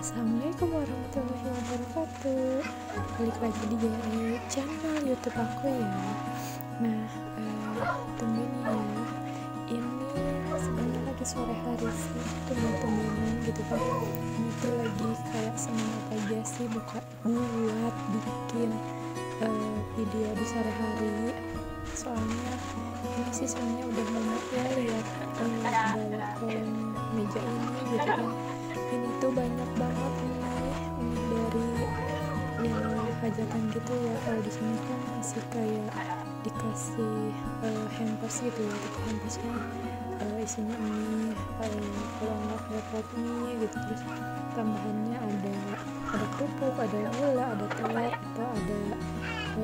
Assalamualaikum warahmatullahi wabarakatuh. Balik lagi di channel YouTube aku ya. Nah, tunggu nih ya. Ini sebenarnya lagi sore hari sih, tumben-tumbenan gitu kan. Ini tuh lagi kayak semangat aja sih buat bikin video di sore hari. Soalnya ini sih soalnya udah mumet ya lihat bawa kolom meja ini gitu kan. Ini tuh banyak banget nih dari hajatan gitu ya. Kalau di sini kan masih kayak dikasih hampers gitu ya. Hampersnya isinya mie, kalau nggak kayak pop mie gitu. Terus tambahannya ada kerupuk, ada gula, ada telur, atau ada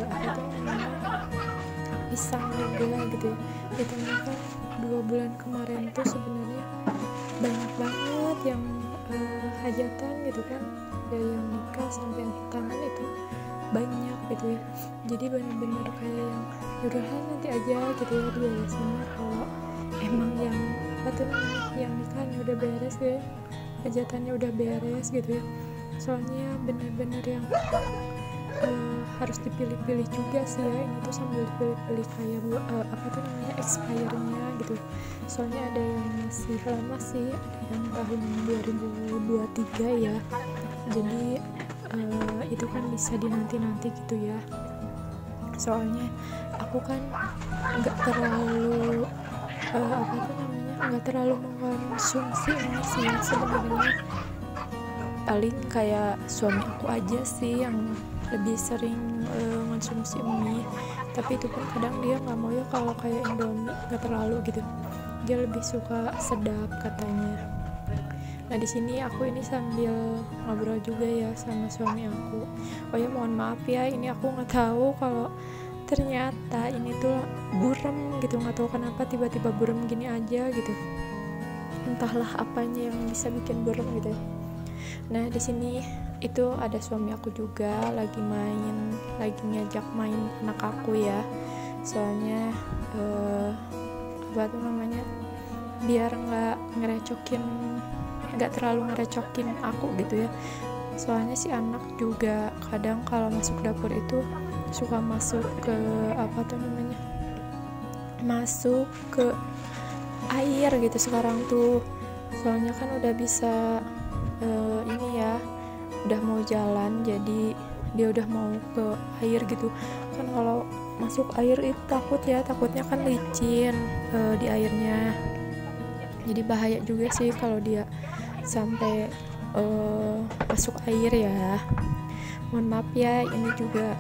apa tuh namanya pisang juga gitu ya. Ditambah kan 2 bulan kemarin tuh sebenarnya banyak banget yang hajatan gitu kan, dari yang nikah sampai yang hitanan itu banyak gitu ya. Jadi bener-bener kayak yang yaudahan nanti aja gitu ya diberesinnya kalau emang yang apa tuh namanya yang nikahnya udah beres ya, hajatannya udah beres gitu ya. Soalnya bener-bener yang harus dipilih-pilih juga sih ya. Ini tuh sambil dipilih-pilih kayak apa tuh namanya expire-nya gitu. Soalnya ada yang masih lama sih, ada yang tahun 2023 ya. Jadi itu kan bisa dinanti-nanti gitu ya. Soalnya aku kan nggak terlalu apa tuh namanya nggak terlalu mengkonsumsi ini sih ya sebenarnya. Paling kayak suami aku aja sih yang lebih sering konsumsi mie, tapi itu pun kadang dia nggak mau ya kalau kayak Indomie, nggak terlalu gitu, dia lebih suka sedap katanya. Nah di sini aku ini sambil ngobrol juga ya sama suami aku. Oh ya mohon maaf ya, ini aku nggak tahu kalau ternyata ini tuh burem gitu, nggak tahu kenapa tiba-tiba burem gini aja gitu, entahlah apanya yang bisa bikin burem gitu ya. Nah di sini itu ada suami aku juga lagi ngajak main anak aku ya. Soalnya apa tuh namanya, biar nggak terlalu ngerecokin aku gitu ya. Soalnya si anak juga kadang kalau masuk dapur itu suka masuk ke apa tuh namanya, masuk ke air gitu sekarang tuh. Soalnya kan udah bisa ini ya, udah mau jalan, jadi dia udah mau ke air gitu kan. Kalau masuk air itu takutnya kan licin di airnya, jadi bahaya juga sih kalau dia sampai masuk air ya. Mohon maaf ya, ini juga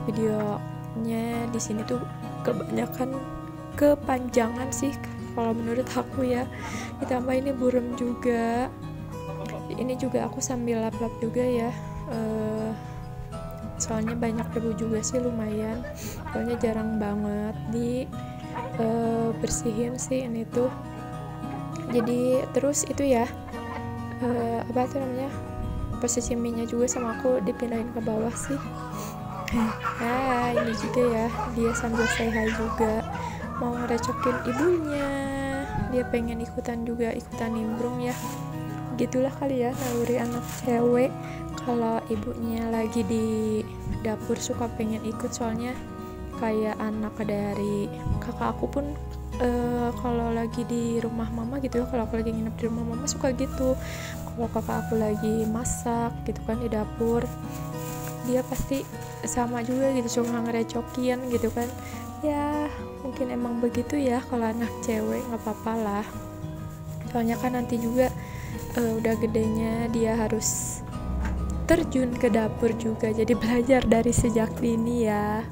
videonya di sini tuh kebanyakan kepanjangan sih kalau menurut aku ya. Ditambah ini burem juga. Ini juga aku sambil lap-lap juga ya, soalnya banyak debu juga sih lumayan. Soalnya jarang banget di bersihin sih ini tuh. Jadi terus itu ya apa tuh namanya, posisi mie-nya juga sama aku dipindahin ke bawah sih. Nah ini juga ya, dia sambil say hi juga, mau ngerecokin ibunya. Dia pengen ikutan nimbrung ya, gitulah kali ya naluri anak cewek. Kalau ibunya lagi di dapur suka pengen ikut, soalnya kayak anak dari kakak aku pun kalau lagi di rumah mama gitu ya, kalau aku lagi nginep di rumah mama suka gitu. Kalau kakak aku lagi masak gitu kan di dapur, dia pasti sama juga gitu, suka ngerecokin gitu kan ya. Mungkin emang begitu ya kalau anak cewek, nggak apa-apa lah. Soalnya kan nanti juga udah gedenya dia harus terjun ke dapur juga, jadi belajar dari sejak dini ya.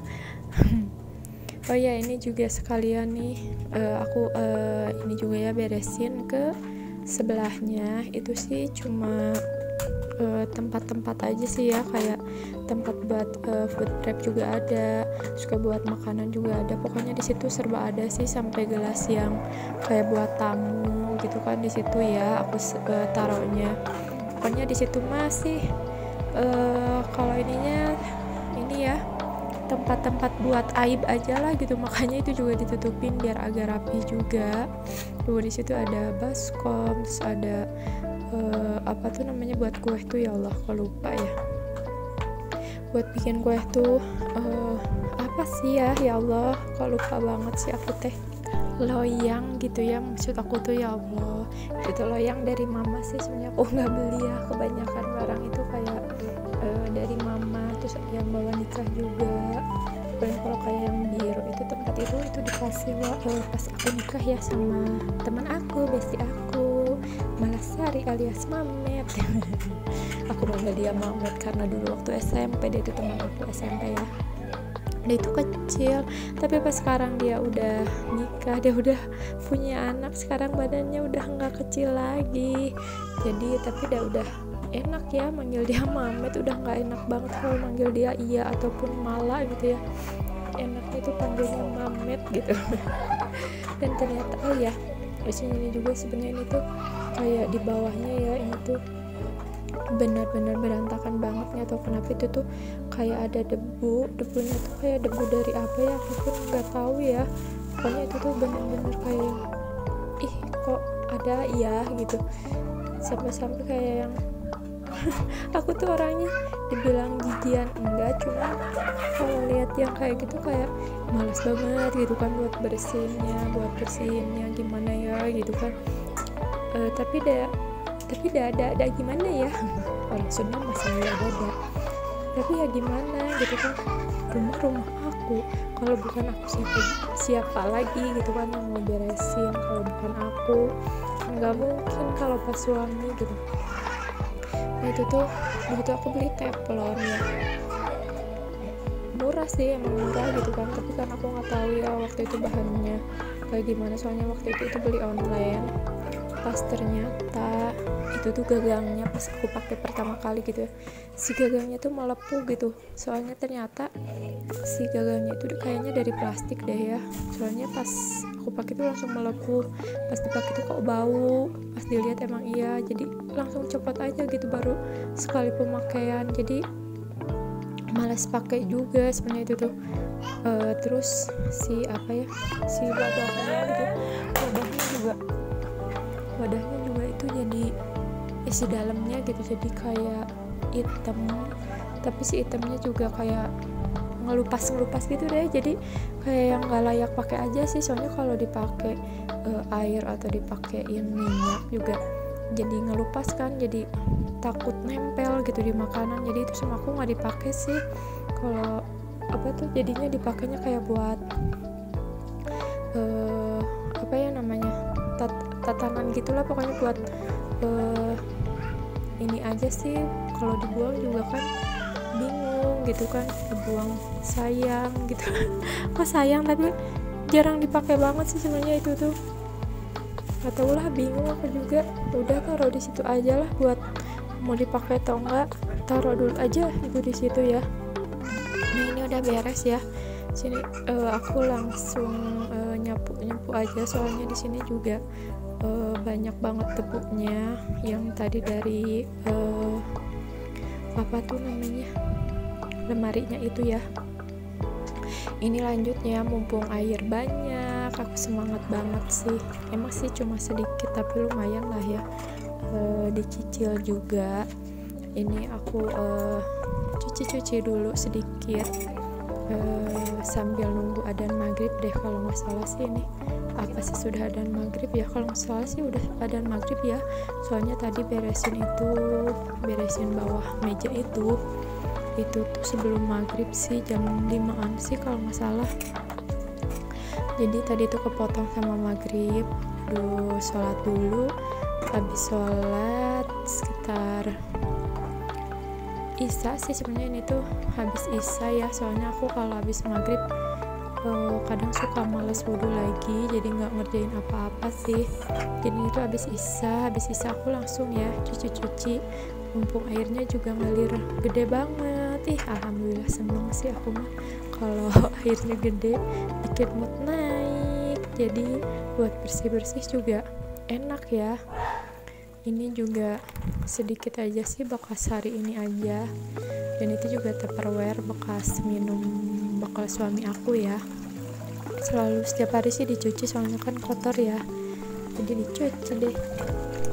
Oh ya, ini juga sekalian nih aku ini juga ya beresin ke sebelahnya. Itu sih cuma tempat-tempat aja sih ya, kayak tempat buat food prep juga ada, suka buat makanan juga ada. Pokoknya di situ serba ada sih, sampai gelas yang kayak buat tamu gitu kan di situ ya aku taruhnya. Pokoknya di situ masih kalau ininya ini ya tempat-tempat buat aib aja lah gitu, makanya itu juga ditutupin biar agak rapi juga. Di situ ada baskom, terus ada apa tuh namanya, buat kue tuh, ya Allah kok lupa ya, buat bikin kue tuh apa sih ya Allah kok lupa banget sih aku teh, loyang gitu ya maksud aku tuh, ya Allah itu loyang dari mama sih sebenarnya, aku nggak beli ya, kebanyakan barang itu kayak dari mama, terus yang bawa nikah juga. Dan kalau kayak yang biru itu, tempat itu dikasih pas aku nikah ya sama teman aku, bestie aku, Malasari alias Mamet. Aku manggil dia Mamet karena dulu waktu SMP dia itu teman aku SMP ya. Dia itu kecil, tapi pas sekarang dia udah nikah, dia udah punya anak, sekarang badannya udah nggak kecil lagi. Jadi tapi udah enak ya manggil dia Mamet, udah nggak enak banget kalau manggil dia iya ataupun Mala gitu ya. Enaknya itu panggilnya Mamet gitu. Dan ternyata ya di sini juga sebenarnya ini tuh kayak di bawahnya ya, ini tuh benar-benar berantakan banget, nggak tahu kenapa itu tuh kayak ada debunya tuh kayak debu dari apa ya, aku pun nggak tahu ya, pokoknya itu tuh benar-benar kayak ih kok ada ya gitu, sampai kayak yang aku tuh orangnya dibilang jijian enggak, cuma kalau lihat yang kayak gitu kayak malas banget gitu kan buat bersihinnya gimana ya gitu kan. Tapi ada gimana ya, maksudnya masalah ada, tapi ya gimana gitu kan, rumah aku, kalau bukan aku siapa lagi gitu kan yang mau beresin, kalau bukan aku nggak mungkin kalau pas suami gitu. Nah itu tuh begitu aku beli teflon ya, murah sih, emang murah gitu kan, tapi kan aku nggak tahu ya waktu itu bahannya kayak gimana, soalnya waktu itu beli online. Pas ternyata itu tuh gagangnya pas aku pakai pertama kali gitu ya, si gagangnya tuh melepuh gitu, soalnya ternyata si gagangnya itu kayaknya dari plastik deh ya, soalnya pas aku pakai itu langsung melepuh, pas dipakai tuh kok bau, pas dilihat emang iya, jadi langsung copot aja gitu baru sekali pemakaian, jadi malas pakai juga sebenarnya itu tuh. Terus si wadahnya gitu, wadahnya juga itu jadi isi dalamnya gitu, jadi kayak hitam, tapi si hitamnya juga kayak ngelupas gitu deh, jadi kayak yang nggak layak pakai aja sih, soalnya kalau dipakai air atau dipakein minyak juga jadi ngelupas kan, jadi takut nempel gitu di makanan, jadi itu sama aku nggak dipakai sih. Kalau apa tuh jadinya dipakainya kayak buat apa ya namanya, tatanan gitulah pokoknya, buat ini aja sih, kalau dibuang juga kan bingung gitu kan, dibuang sayang gitu. Kok sayang tapi jarang dipakai banget sih sebenarnya itu tuh, nggak tahu lah, bingung aku juga, udah taruh di situ aja lah, buat mau dipakai atau enggak taruh dulu aja itu di situ ya. Nah ini udah beres ya, sini aku langsung nyapu aja, soalnya di sini juga banyak banget debunya yang tadi dari apa tuh namanya, lemarinya itu ya. Ini lanjutnya, mumpung air banyak, aku semangat banget sih, emang sih cuma sedikit tapi lumayan lah ya, dicicil juga. Ini aku cuci dulu sedikit sambil nunggu adzan maghrib deh, kalau nggak salah sih ini apa sih sudah adzan maghrib ya, kalau nggak salah sih udah adzan maghrib ya, soalnya tadi beresin bawah meja itu tuh sebelum maghrib sih, jam 5an sih kalau nggak salah. Jadi tadi tuh kepotong sama maghrib, sholat dulu, habis sholat sekitar Isya sih sebenarnya, ini tuh habis Isya ya, soalnya aku kalau habis maghrib kadang suka males wudhu lagi, jadi nggak ngerjain apa-apa sih. Jadi itu habis Isya aku langsung ya cuci, mumpung airnya juga ngalir gede banget. Alhamdulillah seneng sih aku mah kalau airnya gede, bikin mood naik, jadi buat bersih juga enak ya. Ini juga sedikit aja sih bekas hari ini aja, dan itu juga tupperware bekas minum bakal suami aku ya, selalu setiap hari sih dicuci soalnya kan kotor ya, jadi dicuci deh.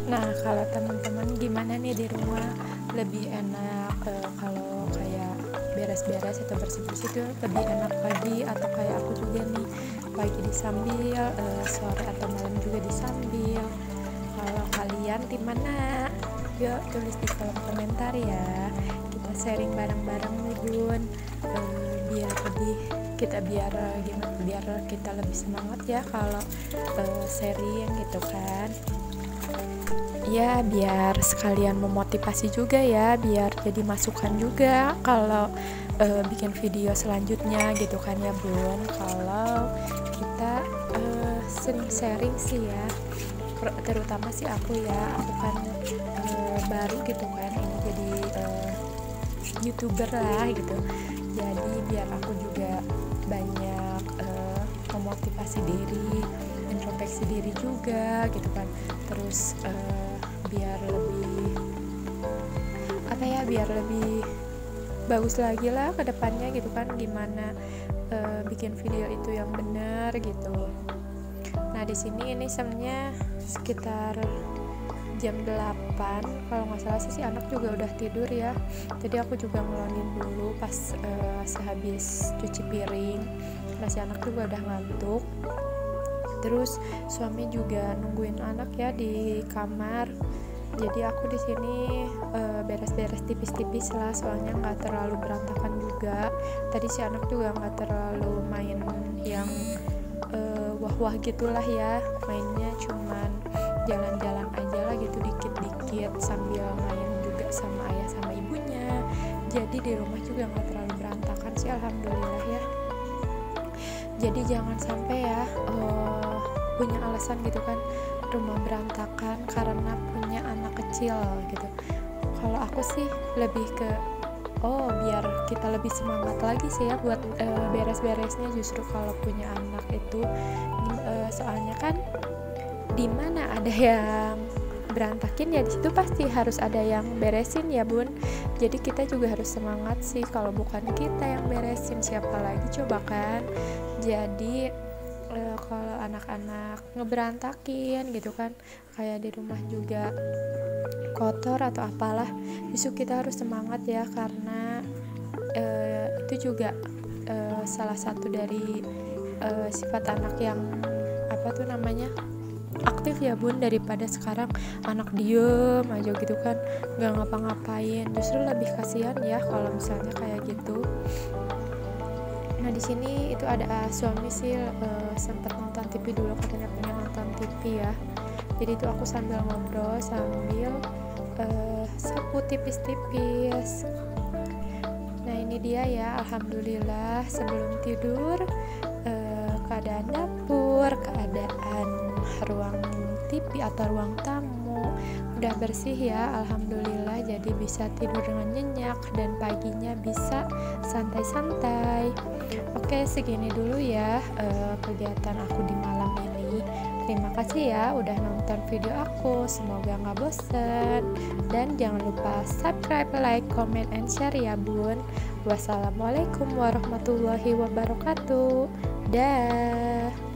Nah, kalau teman-teman gimana nih di rumah, lebih enak kalau kayak beres-beres atau bersih-bersih itu lebih enak pagi atau kayak aku juga nih, pagi disambil, sore atau malam juga disambil. Kalau kalian di mana? Yuk tulis di kolom komentar ya. Kita sharing bareng-bareng nih Bun. Biar lebih kita biar gimana? Biar kita lebih semangat ya kalau sharing gitu kan. Ya biar sekalian memotivasi juga ya, biar jadi masukan juga kalau bikin video selanjutnya gitu kan ya Bun. Kalau kita sering sharing sih ya, terutama sih aku kan baru gitu kan ini jadi YouTuber lah gitu, jadi biar aku juga banyak memotivasi diri, introspeksi diri juga gitu kan. Terus biar lebih bagus lagi lah ke depannya gitu kan, gimana bikin video itu yang benar gitu. Nah di sini ini sebenarnya sekitar jam 8 kalau nggak salah sih, anak juga udah tidur ya, jadi aku juga ngelonin dulu pas sehabis cuci piring karena si anak juga udah ngantuk. Terus suami juga nungguin anak ya di kamar, jadi aku di sini beres-beres tipis-tipis lah, soalnya nggak terlalu berantakan juga. Tadi si anak juga nggak terlalu main yang wah-wah gitulah ya, mainnya cuman jalan-jalan aja lah gitu, dikit-dikit sambil main juga sama ayah sama ibunya. Jadi di rumah juga nggak terlalu berantakan sih, alhamdulillah ya. Jadi jangan sampai ya punya alasan gitu kan rumah berantakan karena punya anak kecil gitu. Kalau aku sih lebih ke biar kita lebih semangat lagi sih ya buat beres-beresnya justru kalau punya anak itu. Soalnya kan dimana ada yang berantakin ya di situ pasti harus ada yang beresin ya Bun. Jadi kita juga harus semangat sih, kalau bukan kita yang beresin siapa lagi coba kan. Jadi kalau anak-anak ngeberantakin gitu kan, kayak di rumah juga kotor atau apalah, justru kita harus semangat ya, karena itu juga salah satu dari sifat anak yang aktif ya Bun, daripada sekarang anak diem aja gitu kan nggak ngapa-ngapain. Justru lebih kasihan ya kalau misalnya kayak gitu. Nah di sini itu ada suami sih sempat nonton TV dulu, katanya pengen nonton TV ya, jadi itu aku sambil ngobrol sambil sapu tipis-tipis. Nah ini dia ya, alhamdulillah sebelum tidur keadaan dapur, keadaan ruang TV atau ruang tamu udah bersih ya, alhamdulillah. Jadi bisa tidur dengan nyenyak dan paginya bisa santai-santai. Oke, segini dulu ya kegiatan aku di malam ini. Terima kasih ya udah nonton video aku, semoga gak bosen. Dan jangan lupa subscribe, like, comment, and share ya Bun. Wassalamualaikum warahmatullahi wabarakatuh. Dah.